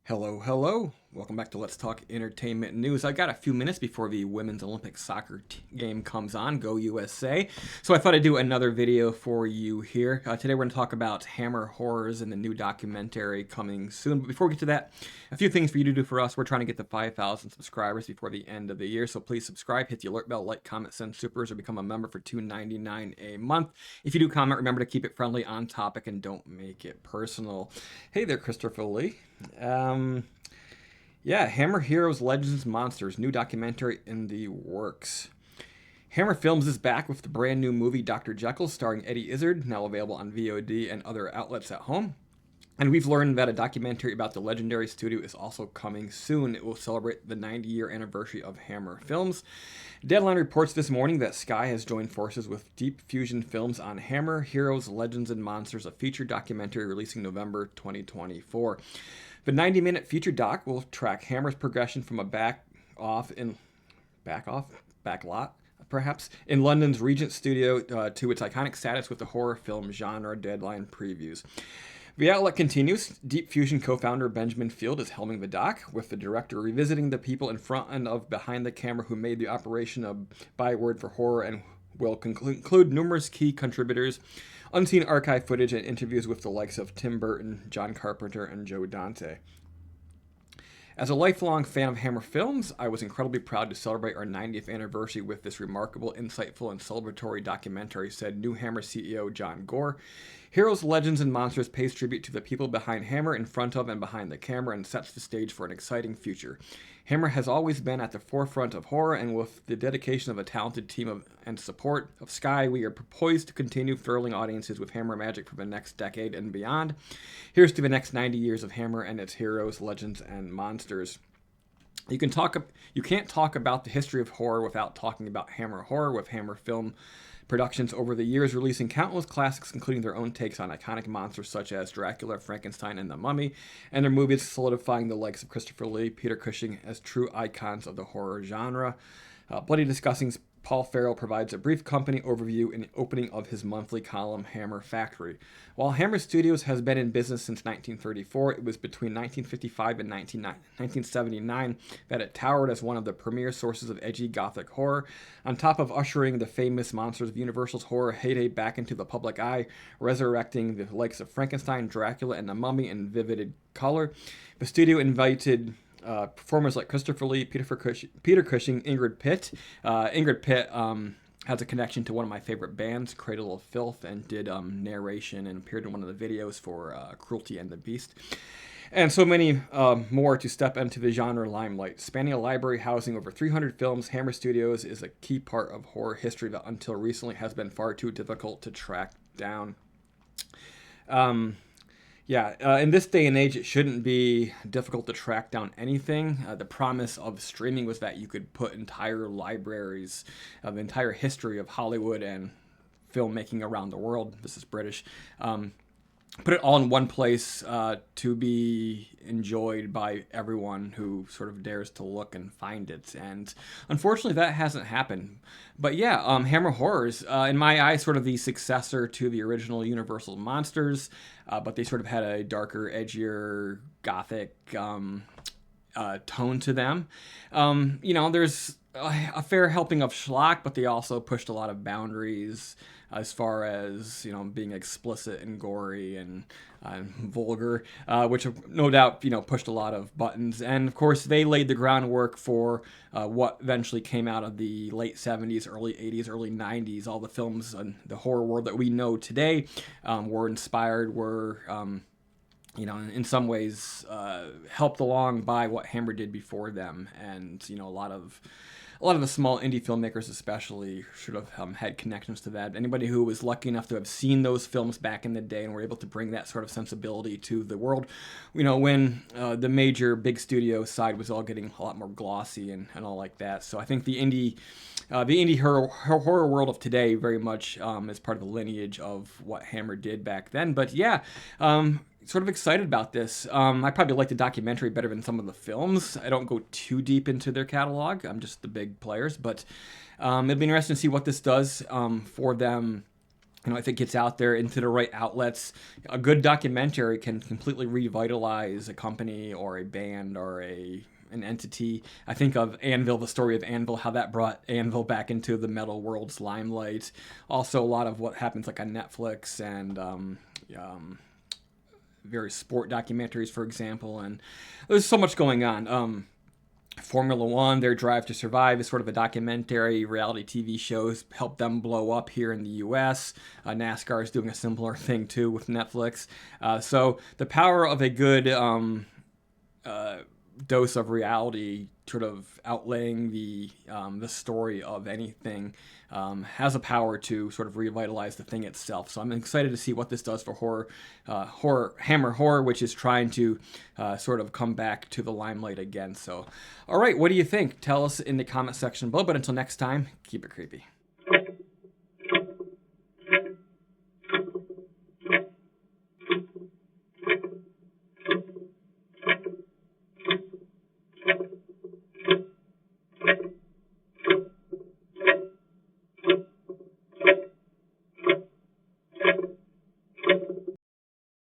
Hello, hello. Welcome back to Let's Talk Entertainment News. I got a few minutes before the Women's Olympic Soccer game comes on, Go USA. So I thought I'd do another video for you here. Today we're going to talk about Hammer Horrors and the new documentary coming soon. But before we get to that, a few things for you to do for us. We're trying to get to 5,000 subscribers before the end of the year. So please subscribe, hit the alert bell, like, comment, send supers, or become a member for $2.99 a month. If you do comment, remember to keep it friendly, on topic, and don't make it personal. Hey there, Christopher Lee. Yeah, Hammer Heroes, Legends, Monsters, new documentary in the works. Hammer Films is back with the brand new movie Doctor Jekyll, starring Eddie Izzard, now available on VOD and other outlets at home. And we've learned that a documentary about the legendary studio is also coming soon. It will celebrate the 90-year anniversary of Hammer Films. Deadline reports this morning that Sky has joined forces with Deep Fusion Films on Hammer Heroes, Legends, and Monsters, a feature documentary releasing November 2024. The 90-minute feature doc will track Hammer's progression from a back lot, perhaps, in London's Regent Studio to its iconic status with the horror film genre. Deadline previews. The outlet continues. Deep Fusion co-founder Benjamin Field is helming the doc, with the director revisiting the people in front and of behind the camera who made the operation a byword for horror, and will include numerous key contributors, unseen archive footage, and interviews with the likes of Tim Burton, John Carpenter, and Joe Dante. As a lifelong fan of Hammer Films, I was incredibly proud to celebrate our 90th anniversary with this remarkable, insightful, and celebratory documentary, said new Hammer CEO John Gore. Heroes, Legends, and Monsters pays tribute to the people behind Hammer, in front of and behind the camera, and sets the stage for an exciting future. Hammer has always been at the forefront of horror, and with the dedication of a talented team and support of Sky, we are poised to continue thrilling audiences with Hammer magic for the next decade and beyond. Here's to the next 90 years of Hammer and its heroes, legends, and monsters. You can't talk about the history of horror without talking about Hammer Horror, with Hammer Film Productions over the years releasing countless classics, including their own takes on iconic monsters such as Dracula, Frankenstein, and the Mummy, and their movies solidifying the likes of Christopher Lee, Peter Cushing as true icons of the horror genre. Bloody Disgusting's Paul Farrell provides a brief company overview in the opening of his monthly column, Hammer Factory. While Hammer Studios has been in business since 1934, it was between 1955 and 1979 that it towered as one of the premier sources of edgy Gothic horror, on top of ushering the famous monsters of Universal's horror heyday back into the public eye, resurrecting the likes of Frankenstein, Dracula, and the Mummy in vivid color. The studio invited performers like Christopher Lee, Peter Cushing, Ingrid Pitt. Ingrid Pitt has a connection to one of my favorite bands, Cradle of Filth, and did narration and appeared in one of the videos for Cruelty and the Beast. And so many more to step into the genre limelight. Spanning a library housing over 300 films, Hammer Studios is a key part of horror history that until recently has been far too difficult to track down. In this day and age, it shouldn't be difficult to track down anything. The promise of streaming was that you could put entire libraries of the entire history of Hollywood and filmmaking around the world. This is British. Put it all in one place to be enjoyed by everyone who sort of dares to look and find it. And unfortunately, that hasn't happened. But yeah, Hammer Horrors, in my eyes, sort of the successor to the original Universal Monsters, but they sort of had a darker, edgier, gothic tone to them. There's a fair helping of schlock, but they also pushed a lot of boundaries as far as, being explicit and gory and vulgar, which no doubt, pushed a lot of buttons. And of course, they laid the groundwork for what eventually came out of the late 70s, early 80s, early 90s. All the films in the horror world that we know today were inspired, in some ways helped along by what Hammer did before them. And, a lot of the small indie filmmakers especially should have had connections to that. Anybody who was lucky enough to have seen those films back in the day and were able to bring that sort of sensibility to the world, when the major big studio side was all getting a lot more glossy and all like that. So I think the indie horror world of today very much is part of the lineage of what Hammer did back then. But yeah, sort of excited about this. I probably like the documentary better than some of the films. I don't go too deep into their catalog. I'm just the big players, but it'll be interesting to see what this does for them if it gets out there into the right outlets, a good documentary can completely revitalize a company or a band or an entity. I think of Anvil, the story of Anvil, how that brought Anvil back into the metal world's limelight. Also, a lot of what happens like on Netflix and various sport documentaries, for example. And there's so much going on. Formula One, their Drive to Survive is sort of a documentary. Reality TV shows help them blow up here in the U.S. NASCAR is doing a similar thing too with Netflix. So the power of a good dose of reality, sort of outlaying the story of anything, has a power to sort of revitalize the thing itself. So I'm excited to see what this does for Hammer Horror, which is trying to sort of come back to the limelight again. So, all right, what do you think? Tell us in the comment section below. But until next time, keep it creepy.